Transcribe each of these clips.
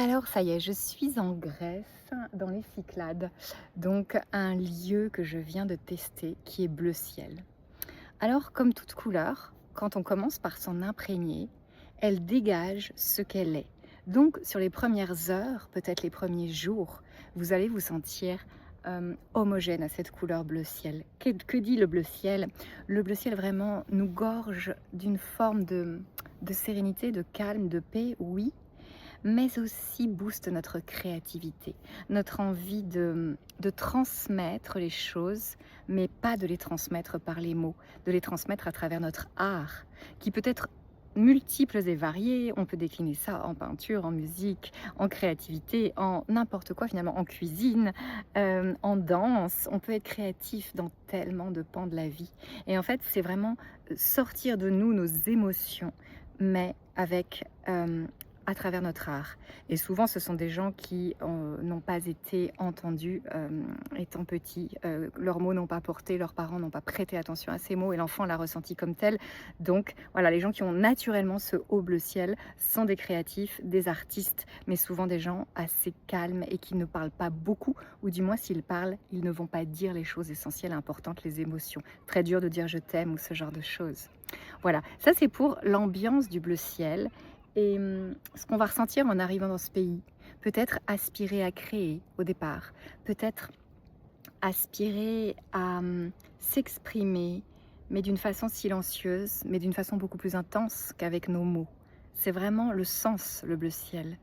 Alors ça y est, je suis en Grèce, dans les Cyclades, donc un lieu que je viens de tester qui est bleu ciel. Alors comme toute couleur, quand on commence par s'en imprégner, elle dégage ce qu'elle est. Donc sur les premières heures, peut-être les premiers jours, vous allez vous sentir homogène à cette couleur bleu ciel. Que dit le bleu ciel? Le bleu ciel vraiment nous gorge d'une forme de sérénité, de calme, de paix, oui, mais aussi booste notre créativité, notre envie de transmettre les choses, mais pas de les transmettre par les mots, de les transmettre à travers notre art, qui peut être multiples et variés. On peut décliner ça en peinture, en musique, en créativité, en n'importe quoi finalement, en cuisine, en danse. On peut être créatif dans tellement de pans de la vie. Et en fait, c'est vraiment sortir de nous nos émotions, mais avec à travers notre art. Et souvent, ce sont des gens qui n'ont pas été entendus étant petits. Leurs mots n'ont pas porté, leurs parents n'ont pas prêté attention à ces mots et l'enfant l'a ressenti comme tel. Donc voilà, les gens qui ont naturellement ce haut bleu ciel sont des créatifs, des artistes, mais souvent des gens assez calmes et qui ne parlent pas beaucoup, ou du moins s'ils parlent, ils ne vont pas dire les choses essentielles, importantes, les émotions. Très dur de dire je t'aime ou ce genre de choses. Voilà, ça c'est pour l'ambiance du bleu ciel. Et ce qu'on va ressentir en arrivant dans ce pays, peut-être aspirer à créer au départ, peut-être aspirer à s'exprimer, mais d'une façon silencieuse, mais d'une façon beaucoup plus intense qu'avec nos mots. C'est vraiment le sens, le bleu ciel,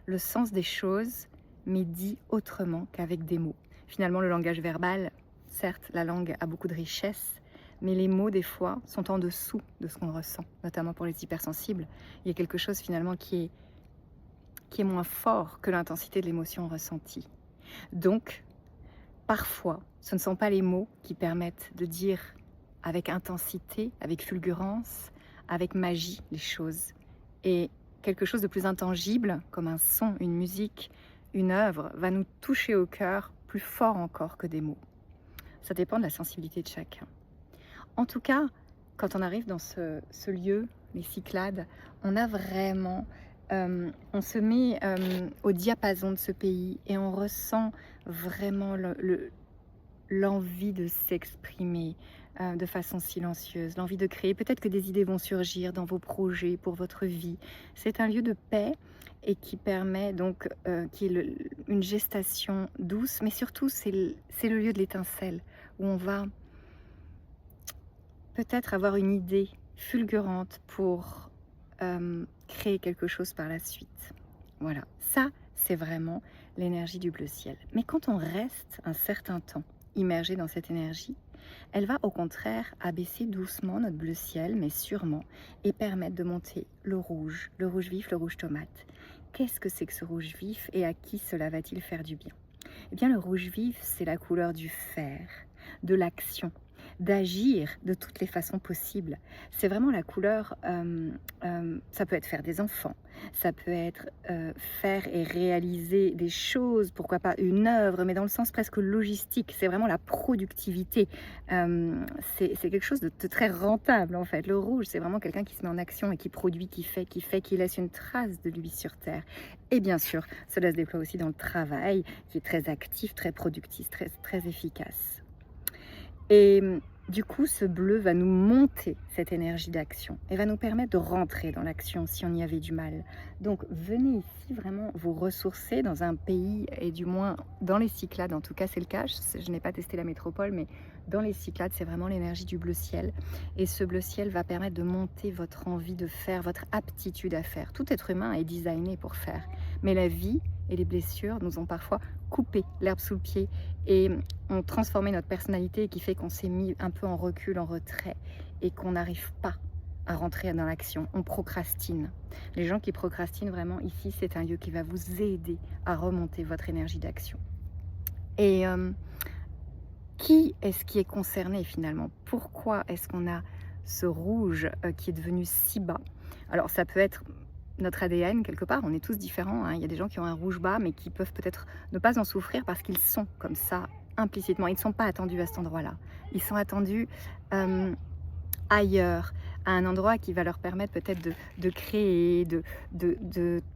le sens des choses, mais dit autrement qu'avec des mots. Finalement, le langage verbal, certes, la langue a beaucoup de richesse, mais les mots, des fois, sont en dessous de ce qu'on ressent, notamment pour les hypersensibles. Il y a quelque chose finalement qui est moins fort que l'intensité de l'émotion ressentie. Donc, parfois, ce ne sont pas les mots qui permettent de dire avec intensité, avec fulgurance, avec magie les choses. Et quelque chose de plus intangible, comme un son, une musique, une œuvre, va nous toucher au cœur plus fort encore que des mots. Ça dépend de la sensibilité de chacun. En tout cas, quand on arrive dans ce lieu, les Cyclades, on a vraiment, on se met au diapason de ce pays et on ressent vraiment l'envie de s'exprimer de façon silencieuse, l'envie de créer. Peut-être que des idées vont surgir dans vos projets, pour votre vie. C'est un lieu de paix et qui permet donc, qui est une gestation douce, mais surtout c'est le lieu de l'étincelle où on va peut-être avoir une idée fulgurante pour créer quelque chose par la suite. Voilà, ça c'est vraiment l'énergie du bleu ciel. Mais quand on reste un certain temps immergé dans cette énergie, elle va au contraire abaisser doucement notre bleu ciel, mais sûrement, et permettre de monter le rouge vif, le rouge tomate. Qu'est-ce que c'est que ce rouge vif et à qui cela va-t-il faire du bien? Eh bien, le rouge vif, c'est la couleur du faire, de l'action, d'agir de toutes les façons possibles. C'est vraiment la couleur, ça peut être faire des enfants, ça peut être faire et réaliser des choses, pourquoi pas une œuvre, mais dans le sens presque logistique. C'est vraiment la productivité. C'est quelque chose de très rentable en fait. Le rouge, c'est vraiment quelqu'un qui se met en action et qui produit, qui laisse une trace de lui sur Terre. Et bien sûr, cela se déploie aussi dans le travail, qui est très actif, très productif, très efficace. Et du coup, ce bleu va nous monter cette énergie d'action et va nous permettre de rentrer dans l'action si on y avait du mal. Donc venez ici vraiment vous ressourcer dans un pays, et du moins dans les Cyclades, en tout cas c'est le cas, je n'ai pas testé la métropole, mais dans les Cyclades c'est vraiment l'énergie du bleu ciel. Et ce bleu ciel va permettre de monter votre envie de faire, votre aptitude à faire. Tout être humain est designé pour faire, mais la vie et les blessures nous ont parfois coupé l'herbe sous le pied et ont transformé notre personnalité, qui fait qu'on s'est mis un peu en recul, en retrait, et qu'on n'arrive pas à rentrer dans l'action. On procrastine. Les gens qui procrastinent, vraiment, ici, c'est un lieu qui va vous aider à remonter votre énergie d'action. Et qui est-ce qui est concerné finalement? Pourquoi est-ce qu'on a ce rouge qui est devenu si bas? Alors ça peut être notre ADN quelque part, on est tous différents, hein. Il y a des gens qui ont un rouge bas, mais qui peuvent peut-être ne pas en souffrir parce qu'ils sont comme ça implicitement. Ils ne sont pas attendus à cet endroit-là. Ils sont attendus ailleurs, à un endroit qui va leur permettre peut-être de créer, de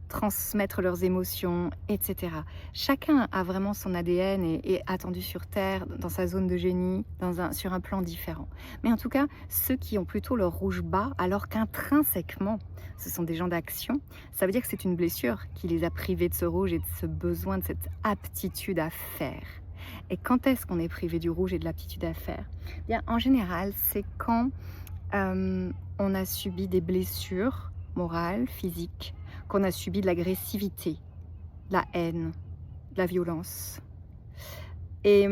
transmettre leurs émotions, etc. Chacun a vraiment son ADN et est attendu sur Terre, dans sa zone de génie, sur un plan différent. Mais en tout cas, ceux qui ont plutôt leur rouge bas, alors qu'intrinsèquement, ce sont des gens d'action, ça veut dire que c'est une blessure qui les a privés de ce rouge et de ce besoin, de cette aptitude à faire. Et quand est-ce qu'on est privé du rouge et de l'aptitude à faire? Bien, en général, c'est quand on a subi des blessures morales, physiques, qu'on a subi de l'agressivité, de la haine, de la violence. Et,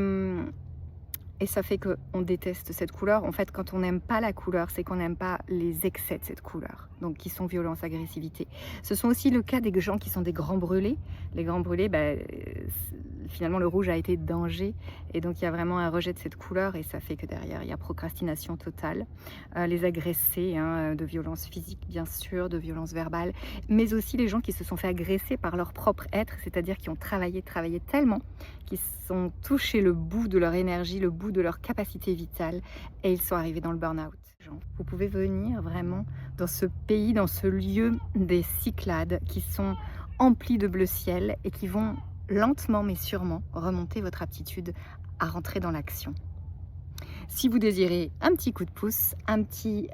et ça fait qu'on déteste cette couleur. En fait, quand on n'aime pas la couleur, c'est qu'on n'aime pas les excès de cette couleur, donc qui sont violence, agressivité. Ce sont aussi le cas des gens qui sont des grands brûlés. Les grands brûlés, finalement, le rouge a été danger. Et donc, il y a vraiment un rejet de cette couleur et ça fait que derrière, il y a procrastination totale. Les agressés, de violence physique, bien sûr, de violence verbale, mais aussi les gens qui se sont fait agresser par leur propre être, c'est-à-dire qui ont travaillé tellement, qui sont touchés le bout de leur énergie, le bout de leur capacité vitale et ils sont arrivés dans le burn-out. Vous pouvez venir vraiment dans ce pays, dans ce lieu des Cyclades qui sont emplis de bleu ciel et qui vont lentement mais sûrement remonter votre aptitude à rentrer dans l'action. Si vous désirez un petit coup de pouce, un petit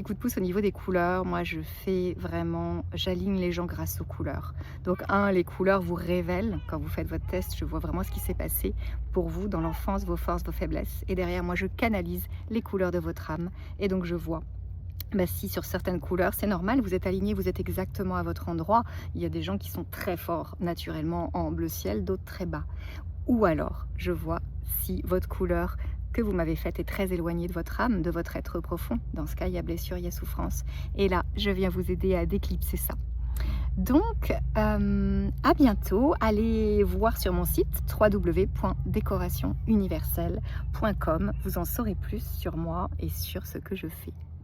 coup de pouce au niveau des couleurs, moi je fais vraiment, j'aligne les gens grâce aux couleurs. Donc les couleurs vous révèlent, quand vous faites votre test, je vois vraiment ce qui s'est passé pour vous dans l'enfance, vos forces, vos faiblesses. Et derrière, moi je canalise les couleurs de votre âme. Et donc je vois si sur certaines couleurs, c'est normal, vous êtes aligné, vous êtes exactement à votre endroit. Il y a des gens qui sont très forts naturellement en bleu ciel, d'autres très bas. Ou alors, je vois si votre couleur que vous m'avez faite est très éloignée de votre âme, de votre être profond. Dans ce cas, il y a blessure, il y a souffrance. Et là, je viens vous aider à déclipser ça. Donc, à bientôt. Allez voir sur mon site www.décorationuniverselle.com. Vous en saurez plus sur moi et sur ce que je fais.